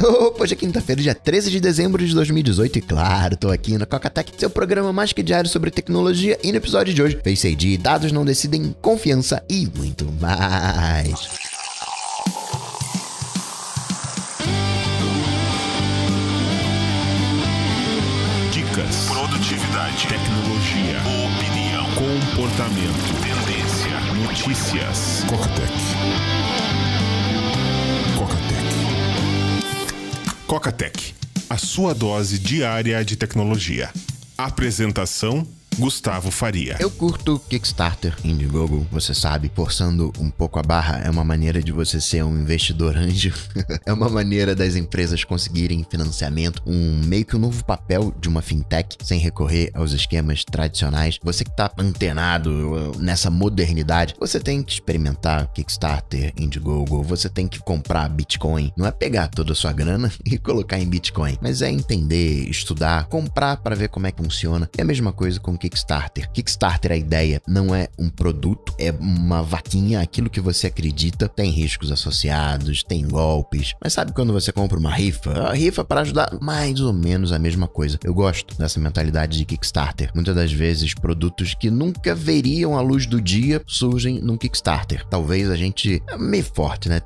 Hoje é quinta-feira, dia 13 de dezembro de 2018 e claro, tô aqui no Cocatec, seu programa mais que diário sobre tecnologia, e no episódio de hoje, Face ID, dados não decidem, confiança e muito mais. Dicas, produtividade, tecnologia, opinião, comportamento, tendência, notícias. Cocatec. Cocatec, a sua dose diária de tecnologia. Apresentação: Gustavo Faria. Eu curto Kickstarter, Indiegogo, você sabe, forçando um pouco a barra é uma maneira de você ser um investidor anjo. É uma maneira das empresas conseguirem financiamento, meio que um novo papel de uma fintech, sem recorrer aos esquemas tradicionais. Você que tá antenado nessa modernidade, você tem que experimentar Kickstarter, Indiegogo, você tem que comprar Bitcoin. Não é pegar toda a sua grana e colocar em Bitcoin, mas é entender, estudar, comprar para ver como é que funciona. É a mesma coisa com Kickstarter. Kickstarter, a ideia não é um produto, é uma vaquinha, aquilo que você acredita. Tem riscos associados, tem golpes, mas sabe quando você compra uma rifa? A rifa para ajudar, mais ou menos a mesma coisa. Eu gosto dessa mentalidade de Kickstarter. Muitas das vezes, produtos que nunca veriam a luz do dia surgem num Kickstarter. Talvez a gente, meio forte, né?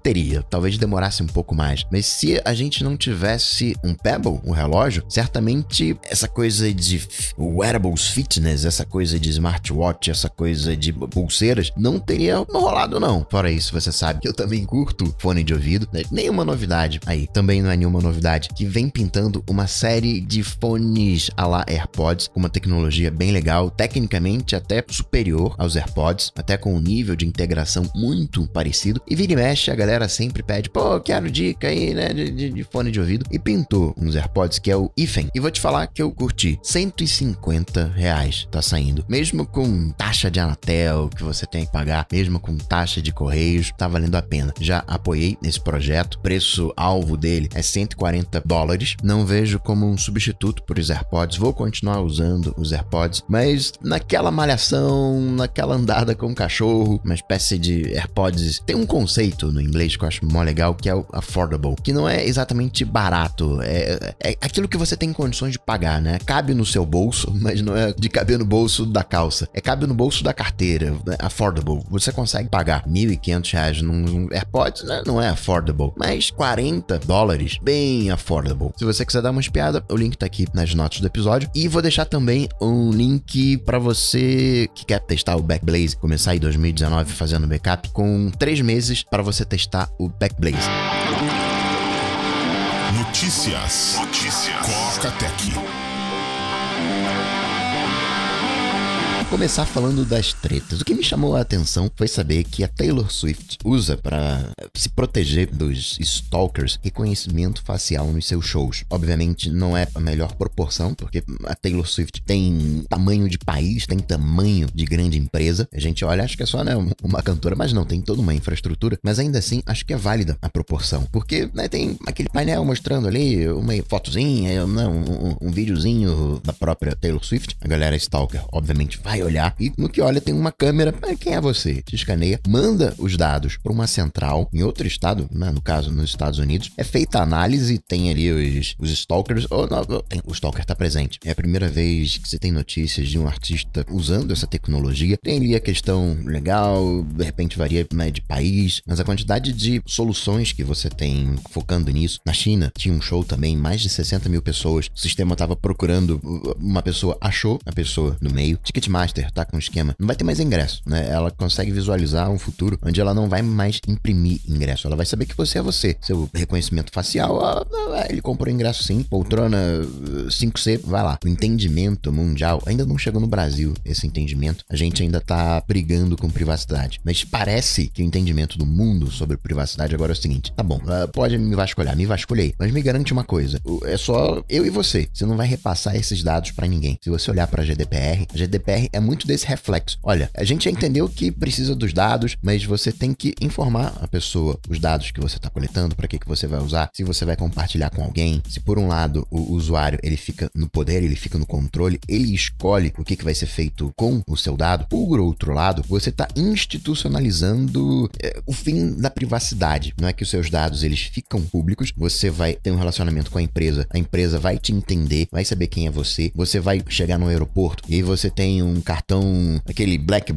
Talvez demorasse um pouco mais. Mas se a gente não tivesse um Pebble, um relógio, certamente essa coisa de wearables fitness, essa coisa de smartwatch, essa coisa de pulseiras, não teria rolado não. Fora isso, você sabe que eu também curto fone de ouvido, né? Nenhuma novidade aí, também não é nenhuma novidade, que vem pintando uma série de fones à la AirPods, com uma tecnologia bem legal, tecnicamente até superior aos AirPods, até com um nível de integração muito parecido, e vira e mexe, a galera sempre pede, pô, quero dica aí, né, de fone de ouvido, e pintou uns AirPods que é o IFEM, e vou te falar que eu curti, R$150 tá saindo. Mesmo com taxa de Anatel que você tem que pagar, mesmo com taxa de correios, tá valendo a pena. Já apoiei esse projeto, preço alvo dele é $140. Não vejo como um substituto para os AirPods, vou continuar usando os AirPods, mas naquela malhação, naquela andada com o cachorro, uma espécie de AirPods, tem um conceito no inglês que eu acho mó legal, que é o affordable, que não é exatamente barato, é aquilo que você tem condições de pagar, né? Cabe no seu bolso, mas não é de caber no bolso da calça, cabe no bolso da carteira, affordable, você consegue pagar R$1.500 num AirPods, né? Não é affordable, mas $40, bem affordable. Se você quiser dar uma espiada, o link tá aqui nas notas do episódio, e vou deixar também um link para você que quer testar o Backblaze, começar em 2019 fazendo backup, com 3 meses para você testar o Backblaze. Notícias. Cocatec. Começar falando das tretas. O que me chamou a atenção foi saber que a Taylor Swift usa para se proteger dos stalkers reconhecimento facial nos seus shows. Obviamente não é a melhor proporção, porque a Taylor Swift tem tamanho de país, tem tamanho de grande empresa. A gente olha, acho que é só, né, uma cantora, mas não, tem toda uma infraestrutura. Mas ainda assim, acho que é válida a proporção, porque, né, tem aquele painel mostrando ali uma fotozinha, um videozinho da própria Taylor Swift. A galera stalker, obviamente, vai olhar, e no que olha tem uma câmera. Quem é você? Te escaneia, manda os dados para uma central em outro estado, né? No caso nos Estados Unidos, é feita a análise, tem ali os stalkers, ou não, o stalker tá presente. É a primeira vez que você tem notícias de um artista usando essa tecnologia. Tem ali a questão legal, de repente varia, né, de país, mas a quantidade de soluções que você tem focando nisso. Na China tinha um show também, mais de 60 mil pessoas, o sistema tava procurando uma pessoa, achou a pessoa no meio. Ticketmaster tá com um esquema, não vai ter mais ingresso, né? Ela consegue visualizar um futuro onde ela não vai mais imprimir ingresso, ela vai saber que você é você. Seu reconhecimento facial, ele comprou ingresso sim, poltrona 5C, vai lá. O entendimento mundial ainda não chegou no Brasil, esse entendimento. A gente ainda tá brigando com privacidade, mas parece que o entendimento do mundo sobre privacidade agora é o seguinte: tá bom, pode me vasculhei, mas me garante uma coisa, é só eu e você não vai repassar esses dados pra ninguém. Se você olhar pra GDPR é muito desse reflexo. Olha, a gente já entendeu que precisa dos dados, mas você tem que informar a pessoa os dados que você está coletando, para que você vai usar, se você vai compartilhar com alguém. Se por um lado o usuário ele fica no poder, ele fica no controle, ele escolhe o que vai ser feito com o seu dado. Por outro lado, você está institucionalizando o fim da privacidade. Não é que os seus dados eles ficam públicos, você vai ter um relacionamento com a empresa vai te entender, vai saber quem é você vai chegar no aeroporto e aí você tem um cartão, aquele black,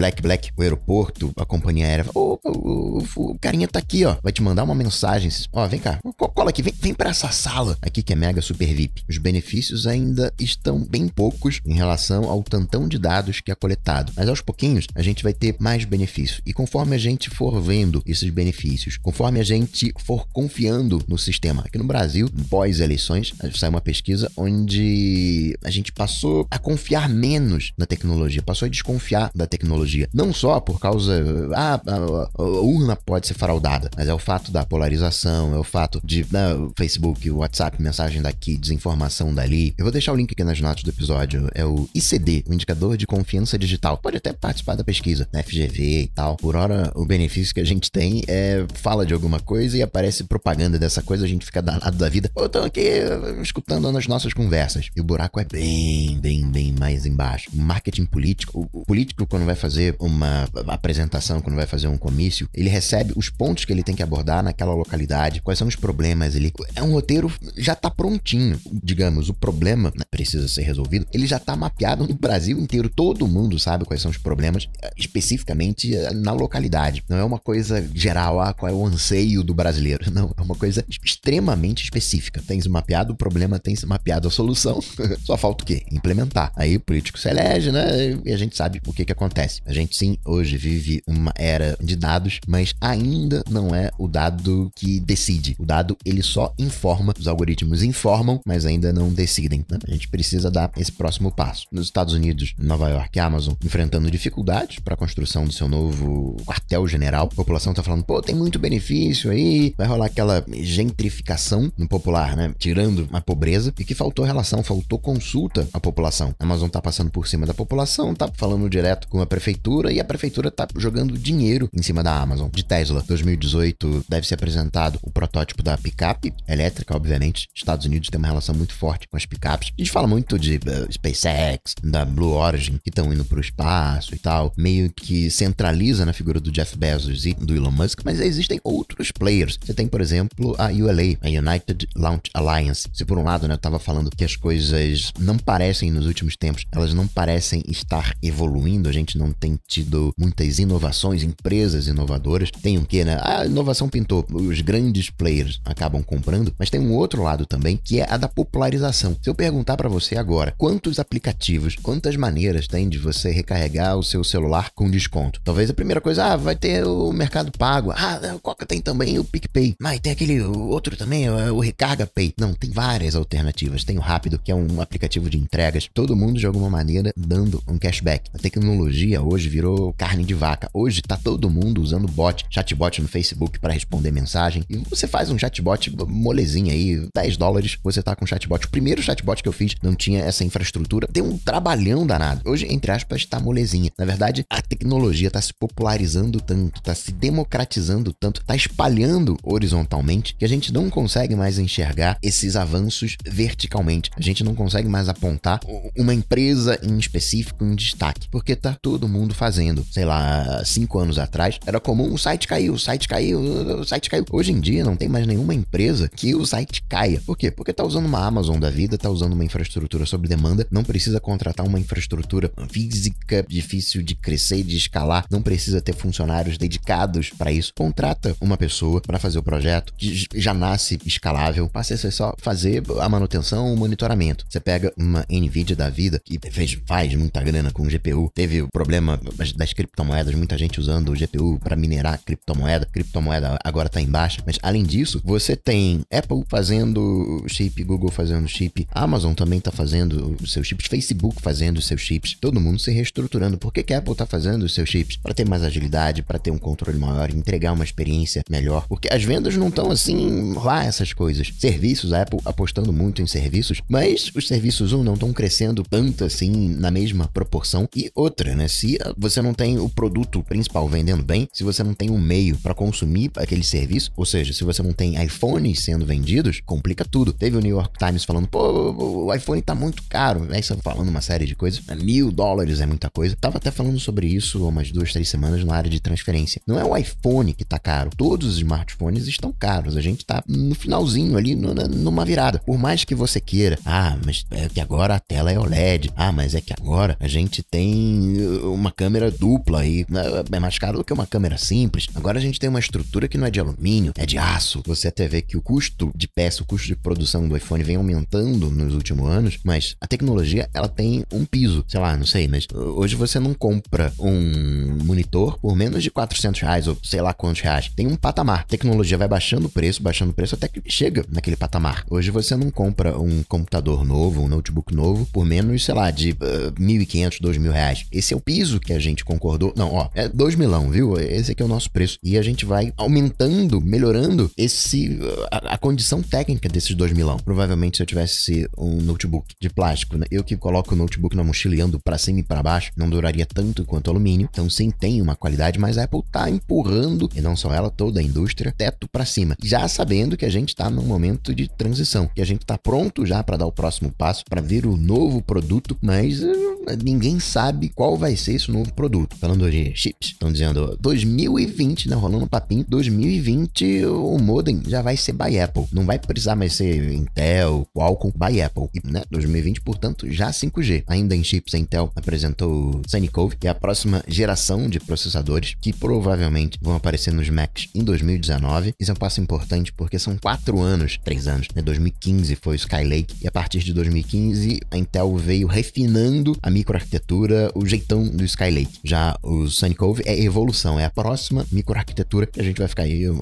o aeroporto, a companhia aérea, o carinha tá aqui, ó, vai te mandar uma mensagem, ó, vem cá, cola aqui, vem pra essa sala aqui que é mega super VIP. Os benefícios ainda estão bem poucos em relação ao tantão de dados que é coletado, mas aos pouquinhos a gente vai ter mais benefícios e conforme a gente for vendo esses benefícios, conforme a gente for confiando no sistema, aqui no Brasil, pós-eleições, saiu uma pesquisa onde a gente passou a confiar menos na tecnologia, passou a desconfiar da tecnologia, não só por causa, a urna pode ser fraudada, mas é o fato da polarização, é o fato de Facebook, WhatsApp, mensagem daqui, desinformação dali. Eu vou deixar o link aqui nas notas do episódio, é o ICD, o Indicador de Confiança Digital. Pode até participar da pesquisa, na FGV e tal. Por hora, o benefício que a gente tem é fala de alguma coisa e aparece propaganda dessa coisa, a gente fica danado da vida. Eu tô aqui escutando nas nossas conversas. E o buraco é bem mais embaixo. O marketing político, o político quando vai fazer uma apresentação, quando vai fazer um comício, ele recebe os pontos que ele tem que abordar naquela localidade, quais são os problemas, é um roteiro, já tá prontinho. Digamos, o problema precisa ser resolvido, ele já tá mapeado no Brasil inteiro, todo mundo sabe quais são os problemas, especificamente na localidade. Não é uma coisa geral, qual é o anseio do brasileiro, não, é uma coisa extremamente específica. Tens mapeado o problema, tens mapeado a solução, só falta o quê? Implementar. Aí o político se elege, né, e a gente sabe o que acontece. A gente sim, hoje vive uma era de dados, mas ainda não é o dado que decide. O dado, ele só informa, os algoritmos informam, mas ainda não decidem, né? A gente precisa dar esse próximo passo. Nos Estados Unidos, Nova York, Amazon, enfrentando dificuldades para a construção do seu novo quartel-general. A população tá falando, tem muito benefício aí, vai rolar aquela gentrificação no popular, né? Tirando a pobreza, e que faltou relação, faltou consulta à população. A Amazon tá passando por cima da população, tá falando direto com a prefeitura, e a prefeitura tá jogando dinheiro em cima da Amazon. De Tesla, 2018 deve ser apresentado o protótipo da picape elétrica, obviamente. Estados Unidos tem uma relação muito forte com as picapes. A gente fala muito de SpaceX, da Blue Origin, que estão indo pro espaço e tal, meio que centraliza na figura do Jeff Bezos e do Elon Musk, mas existem outros players. Você tem, por exemplo, a ULA, a United Launch Alliance. Se por um lado, né, eu tava falando que as coisas não parecem, nos últimos tempos, elas não parecem estar evoluindo, a gente não tem tido muitas inovações, empresas inovadoras. Tem o que, né? A inovação pintou, os grandes players acabam comprando, mas tem um outro lado também, que é a da popularização. Se eu perguntar pra você agora, quantos aplicativos, quantas maneiras tem de você recarregar o seu celular com desconto? Talvez a primeira coisa, vai ter o Mercado Pago, o Coca tem também o PicPay, mas tem aquele outro também, o Recarga Pay. Não, tem várias alternativas. Tem o Rápido, que é um aplicativo de entregas, todo mundo de alguma maneira dando um cashback. A tecnologia hoje virou carne de vaca. Hoje tá todo mundo usando chatbot no Facebook para responder mensagem, e você faz um chatbot molezinha aí, $10, você tá com chatbot. O primeiro chatbot que eu fiz não tinha essa infraestrutura, tem um trabalhão danado. Hoje, entre aspas, tá molezinha. Na verdade, a tecnologia tá se popularizando tanto, tá se democratizando tanto, tá espalhando horizontalmente, que a gente não consegue mais enxergar esses avanços verticalmente. A gente não consegue mais apontar uma empresa em específico em destaque, porque tá todo mundo fazendo. Sei lá, 5 anos atrás, era comum, o site caiu. Hoje em dia, não tem mais nenhuma empresa que o site caia. Por quê? Porque tá usando uma Amazon da vida, tá usando uma infraestrutura sob demanda, não precisa contratar uma infraestrutura física difícil de crescer e de escalar, não precisa ter funcionários dedicados para isso. Contrata uma pessoa para fazer o projeto, que já nasce escalável, passa a ser só fazer a manutenção, o monitoramento. Você pega uma NVIDIA da vida, que faz muita grana com GPU, teve o problema das criptomoedas, muita gente usando o GPU para minerar criptomoeda agora tá em baixa, mas além disso, você tem Apple fazendo chip, Google fazendo chip, Amazon também tá fazendo os seus chips, Facebook fazendo os seus chips, todo mundo se reestruturando. Por que a Apple tá fazendo os seus chips? Para ter mais agilidade, para ter um controle maior, entregar uma experiência melhor, porque as vendas não estão assim lá, essas coisas. Serviços, a Apple apostando muito em serviços, mas os serviços não estão crescendo tanto assim na mesma proporção proporção. E outra, né? Se você não tem o produto principal vendendo bem, se você não tem um meio para consumir aquele serviço, ou seja, se você não tem iPhones sendo vendidos, complica tudo. Teve o New York Times falando, pô, o iPhone tá muito caro. Aí você falando uma série de coisas. $1.000 é muita coisa. Tava até falando sobre isso há umas 2-3 semanas na área de transferência. Não é o iPhone que tá caro. Todos os smartphones estão caros. A gente tá no finalzinho ali, numa virada. Por mais que você queira, mas é que agora a tela é OLED. Mas é que agora a gente tem uma câmera dupla aí. É mais caro do que uma câmera simples. Agora a gente tem uma estrutura que não é de alumínio, é de aço. Você até vê que o custo de peça, o custo de produção do iPhone vem aumentando nos últimos anos, mas a tecnologia, ela tem um piso. Sei lá, não sei, mas hoje você não compra um monitor por menos de R$400 ou sei lá quantos reais. Tem um patamar. A tecnologia vai baixando o preço até que chega naquele patamar. Hoje você não compra um computador novo, um notebook novo por menos, sei lá, de R$1.500, R$2.000. Esse é o piso que a gente concordou. Não, é R$2.000, viu? Esse aqui é o nosso preço. E a gente vai aumentando, melhorando a condição técnica desses R$2.000. Provavelmente se eu tivesse um notebook de plástico, né? Eu que coloco o notebook na mochila e ando pra cima e pra baixo, não duraria tanto quanto alumínio. Então sim, tem uma qualidade, mas a Apple tá empurrando, e não só ela, toda a indústria, teto pra cima. Já sabendo que a gente tá num momento de transição, que a gente tá pronto já pra dar o próximo passo, pra ver o novo produto, mas ninguém sabe qual vai ser esse novo produto. Falando de chips, estão dizendo 2020, né, rolando um papinho, 2020 o modem já vai ser by Apple. Não vai precisar mais ser Intel, Qualcomm, by Apple. E, né, 2020, portanto, já 5G. Ainda em chips, a Intel apresentou o Sunny Cove, que é a próxima geração de processadores que provavelmente vão aparecer nos Macs em 2019. Isso é um passo importante porque são 3 anos, né? 2015 foi o Skylake e a partir de 2015 a Intel veio refinando a microarquitetura, o jeitão do Skylake. Já o Sunny Cove é evolução, é a próxima microarquitetura que a gente vai ficar aí o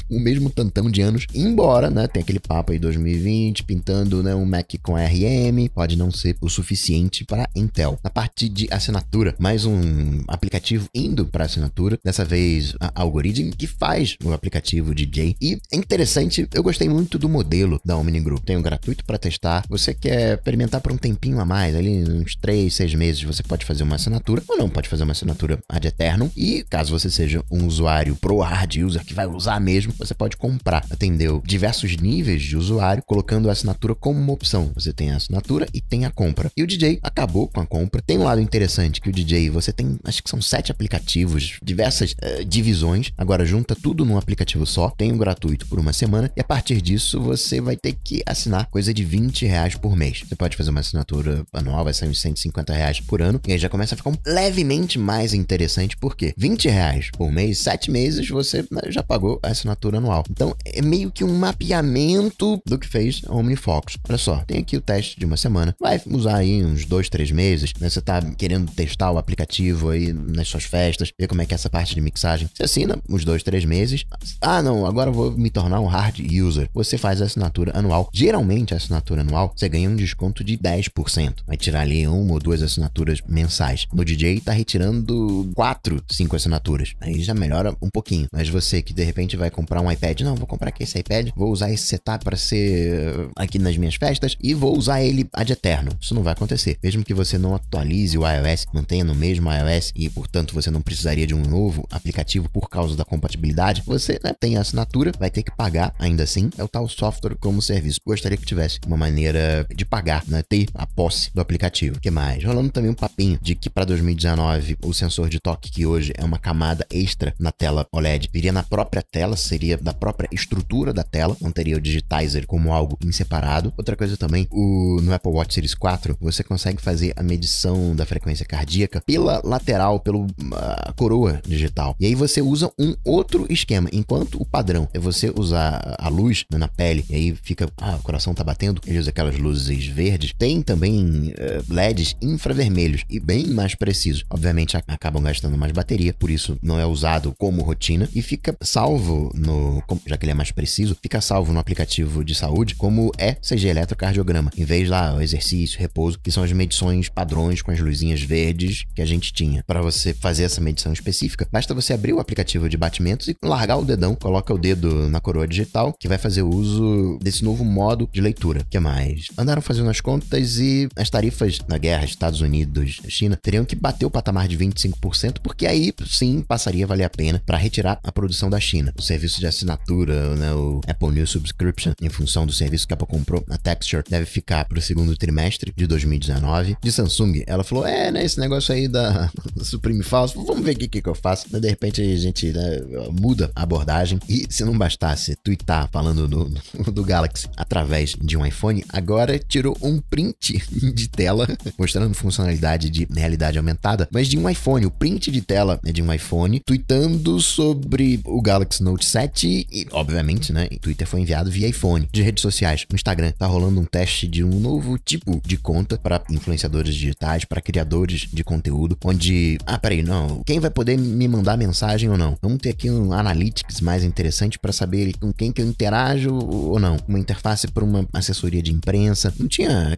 mesmo tantão de anos, embora, né, tem aquele papo aí 2020 pintando, né, um Mac com ARM, pode não ser o suficiente para Intel. Na parte de assinatura, mais um aplicativo indo para assinatura, dessa vez a Algorithm, que faz o aplicativo DJ. E é interessante, eu gostei muito do modelo da Omni Group. Tem um gratuito para testar. Você quer experimentar por um tempinho a mais, ali uns 3-6 meses, você pode fazer uma assinatura, ou não, pode fazer uma assinatura ad eternum. E caso você seja um usuário pro hard user, que vai usar mesmo, você pode comprar. Atendeu diversos níveis de usuário, colocando a assinatura como uma opção. Você tem a assinatura e tem a compra. E o DJ acabou com a compra. Tem um lado interessante que o DJ, você tem, acho que são 7 aplicativos, diversas divisões. Agora junta tudo num aplicativo só. Tem um gratuito por uma semana e a partir disso você vai ter que assinar coisa de R$20 por mês. Você pode fazer uma assinatura anual, vai sair uns R$150 por ano e aí já começa a ficar levemente mais interessante, porque R$20 por mês, 7 meses você já pagou a assinatura anual. Então é meio que um mapeamento do que fez a OmniFocus. Olha só, tem aqui o teste de uma semana, vai usar aí uns 2-3 meses, né? Você tá querendo testar o aplicativo aí nas suas festas, ver como é que é essa parte de mixagem. Você assina uns 2-3 meses. Não, agora eu vou me tornar um hard user. Você faz a assinatura anual. Geralmente a assinatura anual você ganha um desconto de 10%. Vai tirar ali 1 ou 2 assinaturas mensais. No DJ tá retirando 4-5 assinaturas. Aí já melhora um pouquinho. Mas você que de repente vai comprar um iPad, não, vou comprar aqui esse iPad, vou usar esse setup para ser aqui nas minhas festas e vou usar ele ad eterno. Isso não vai acontecer. Mesmo que você não atualize o iOS, mantenha no mesmo iOS e, portanto, você não precisaria de um novo aplicativo por causa da compatibilidade, você, né, tem a assinatura, vai ter que pagar ainda assim. É o tal software como serviço. Gostaria que tivesse uma maneira de pagar, né, ter a posse do aplicativo. O que mais? Rolando também um papinho de que para 2019 o sensor de toque, que hoje é uma camada extra na tela OLED, viria na própria tela, seria da própria estrutura da tela, não teria o digitizer como algo em separado. Outra coisa também, no Apple Watch Series 4, você consegue fazer a medição da frequência cardíaca pela lateral, pela coroa digital. E aí você usa um outro esquema. Enquanto o padrão é você usar a luz, né, na pele, e aí fica, o coração tá batendo, ele usa aquelas luzes verdes. Tem também LEDs infravermelhos e bem mais precisos. Obviamente acabam gastando mais bateria, por isso não é usado como rotina e fica salvo já que ele é mais preciso, fica salvo no aplicativo de saúde como ECG, eletrocardiograma, em vez lá o exercício, repouso, que são as medições padrões com as luzinhas verdes que a gente tinha. Para você fazer essa medição específica, basta você abrir o aplicativo de batimentos e largar o dedão, coloca o dedo na coroa digital, que vai fazer uso desse novo modo de leitura. O que mais? Andaram fazendo as contas e as tarifas na guerra Estados Estados Unidos e China, teriam que bater o patamar de 25%, porque aí sim passaria a valer a pena para retirar a produção da China. O serviço de assinatura, né, o Apple News Subscription, em função do serviço que a Apple comprou, a Texture, deve ficar para o segundo trimestre de 2019. De Samsung, ela falou, né, esse negócio aí da Supreme Falso, vamos ver o que eu faço. De repente a gente, né, muda a abordagem. E se não bastasse tweetar falando do Galaxy através de um iPhone, agora tirou um print de tela mostrando funcionalidade de realidade aumentada, mas de um iPhone. O print de tela é de um iPhone tweetando sobre o Galaxy Note 7 e, obviamente, né, o Twitter foi enviado via iPhone. De redes sociais, no Instagram, tá rolando um teste de um novo tipo de conta para influenciadores digitais, para criadores de conteúdo, onde, quem vai poder me mandar mensagem ou não? Vamos ter aqui um analytics mais interessante para saber com quem que eu interajo ou não. Uma interface para uma assessoria de imprensa. Não tinha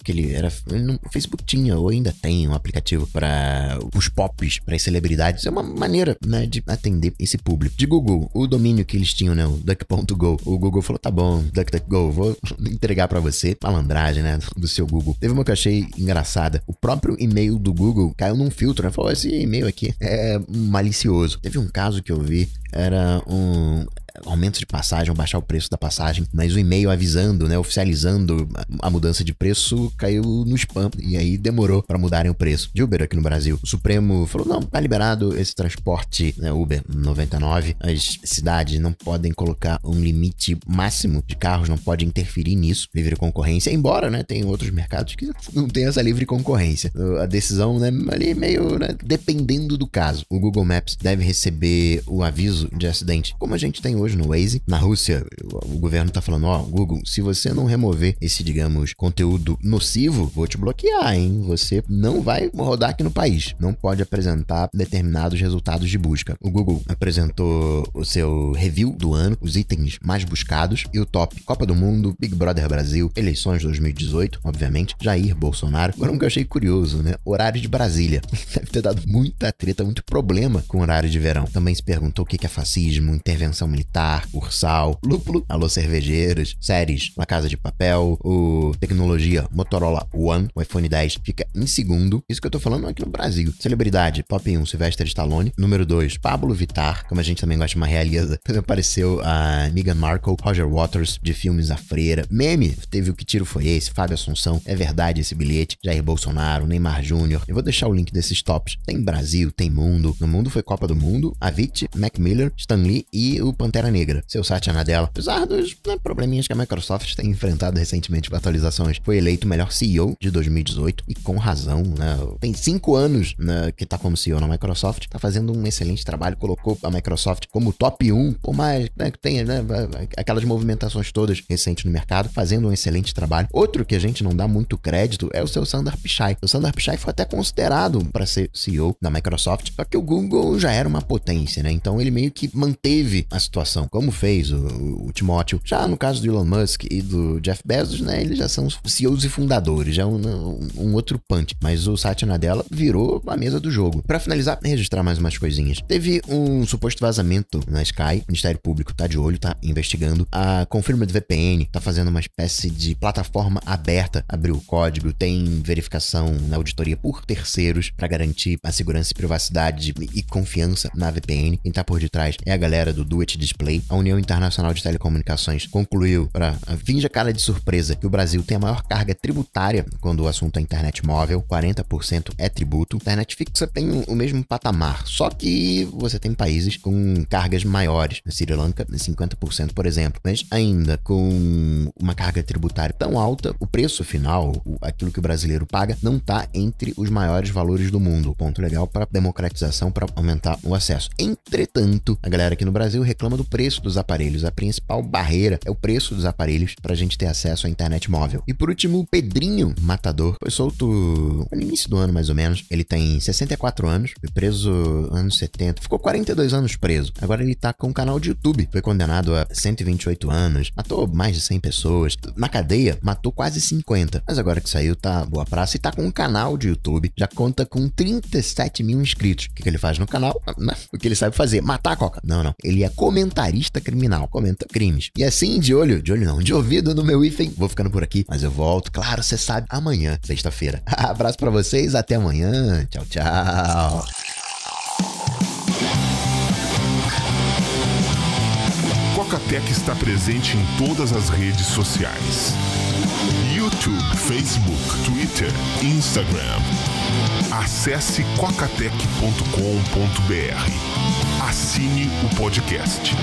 o Facebook tinha, ou ainda tem um aplicativo para os pops, para as celebridades. É uma maneira, né, de atender esse público. De Google, o domínio que eles tinham, né, o duck.go, o Google falou, tá bom, DuckDuckGo, vou entregar para você. Malandragem, né, do seu Google. Teve uma que eu achei engraçada. O próprio e-mail do Google caiu num filtro, né? Falou, esse e-mail aqui é malicioso. Teve um caso que eu vi, era um aumento de passagem, ou baixar o preço da passagem, mas o e-mail avisando, né, oficializando a mudança de preço caiu no spam, e aí demorou para mudarem o preço. De Uber aqui no Brasil, o Supremo falou, não, tá liberado esse transporte, né, Uber 99, as cidades não podem colocar um limite máximo de carros, não pode interferir nisso, livre concorrência, embora, né, tem outros mercados que não tem essa livre concorrência. A decisão, né, ali meio, né, dependendo do caso. O Google Maps deve receber o aviso de acidente, como a gente tem hoje no Waze. Na Rússia, o governo tá falando, Google, se você não remover esse, digamos, conteúdo nocivo, vou te bloquear, hein? Você não vai rodar aqui no país. Não pode apresentar determinados resultados de busca. O Google apresentou o seu review do ano, os itens mais buscados e o top. Copa do Mundo, Big Brother Brasil, eleições 2018, obviamente, Jair Bolsonaro. Agora, um que eu achei curioso, né? Horário de Brasília. Deve ter dado muita treta, muito problema com o horário de verão. Também se perguntou o que é fascismo, intervenção militar, Ursal, Lúpulo, Alô Cervejeiros, séries La Casa de Papel, o tecnologia Motorola One, o iPhone 10 fica em segundo. Isso que eu tô falando aqui no Brasil. Celebridade, top 1, Sylvester Stallone. Número 2, Pablo Vittar, como a gente também gosta de uma realeza. Apareceu a Meghan Markle, Roger Waters, de filmes A Freira. Meme, teve o Que Tiro Foi Esse, Fábio Assunção, é verdade esse bilhete, Jair Bolsonaro, Neymar Jr. Eu vou deixar o link desses tops. Tem Brasil, tem Mundo. No Mundo foi Copa do Mundo, Avicii, Mac Miller, Stan Lee e o Pantera Negra. Seu Satya Nadella, apesar dos probleminhas que a Microsoft tem enfrentado recentemente com atualizações, foi eleito o melhor CEO de 2018 e com razão, né? Tem 5 anos, né, que tá como CEO na Microsoft, tá fazendo um excelente trabalho, colocou a Microsoft como top 1, por mais, né, que tenha, né, aquelas movimentações todas recentes no mercado, fazendo um excelente trabalho. Outro que a gente não dá muito crédito é o seu Sundar Pichai. O Sundar Pichai foi até considerado para ser CEO da Microsoft, só que o Google já era uma potência, né? Então ele meio que manteve a situação, como fez o Timóteo. Já no caso do Elon Musk e do Jeff Bezos, né, eles já são CEOs e fundadores, já um outro punch. Mas o Satya Nadella virou a mesa do jogo. Para finalizar, registrar mais umas coisinhas. Teve um suposto vazamento na Sky, o Ministério Público tá de olho, tá investigando. A Confirmed VPN tá fazendo uma espécie de plataforma aberta, abriu o código, tem verificação na auditoria por terceiros para garantir a segurança e privacidade e confiança na VPN. Quem tá por detrás é a galera do Do It Display. A União Internacional de Telecomunicações concluiu, para finja cara de surpresa, que o Brasil tem a maior carga tributária quando o assunto é internet móvel, 40% é tributo. Internet fixa tem o mesmo patamar, só que você tem países com cargas maiores. Na Sri Lanka, 50%, por exemplo. Mas ainda com uma carga tributária tão alta, o preço final, aquilo que o brasileiro paga, não está entre os maiores valores do mundo. Ponto legal para democratização, para aumentar o acesso. Entretanto, a galera aqui no Brasil reclama do preço dos aparelhos. A principal barreira é o preço dos aparelhos para a gente ter acesso à internet móvel. E por último, o Pedrinho Matador foi solto no início do ano, mais ou menos. Ele tem 64 anos, foi preso anos 70, ficou 42 anos preso. Agora ele tá com um canal de YouTube. Foi condenado a 128 anos, matou mais de 100 pessoas. Na cadeia, matou quase 50. Mas agora que saiu, tá boa praça e tá com um canal de YouTube. Já conta com 37 mil inscritos. O que ele faz no canal? O que ele sabe fazer? Matar a Coca. Não. Ele é comentarista comentarista criminal. Comenta crimes. E assim, de olho não, de ouvido no meu hífen, vou ficando por aqui, mas eu volto, claro, você sabe, amanhã, sexta-feira. Abraço pra vocês, até amanhã. Tchau, tchau. Coca-Tech está presente em todas as redes sociais: YouTube, Facebook, Twitter, Instagram. Acesse cocatec.com.br. Assine o podcast.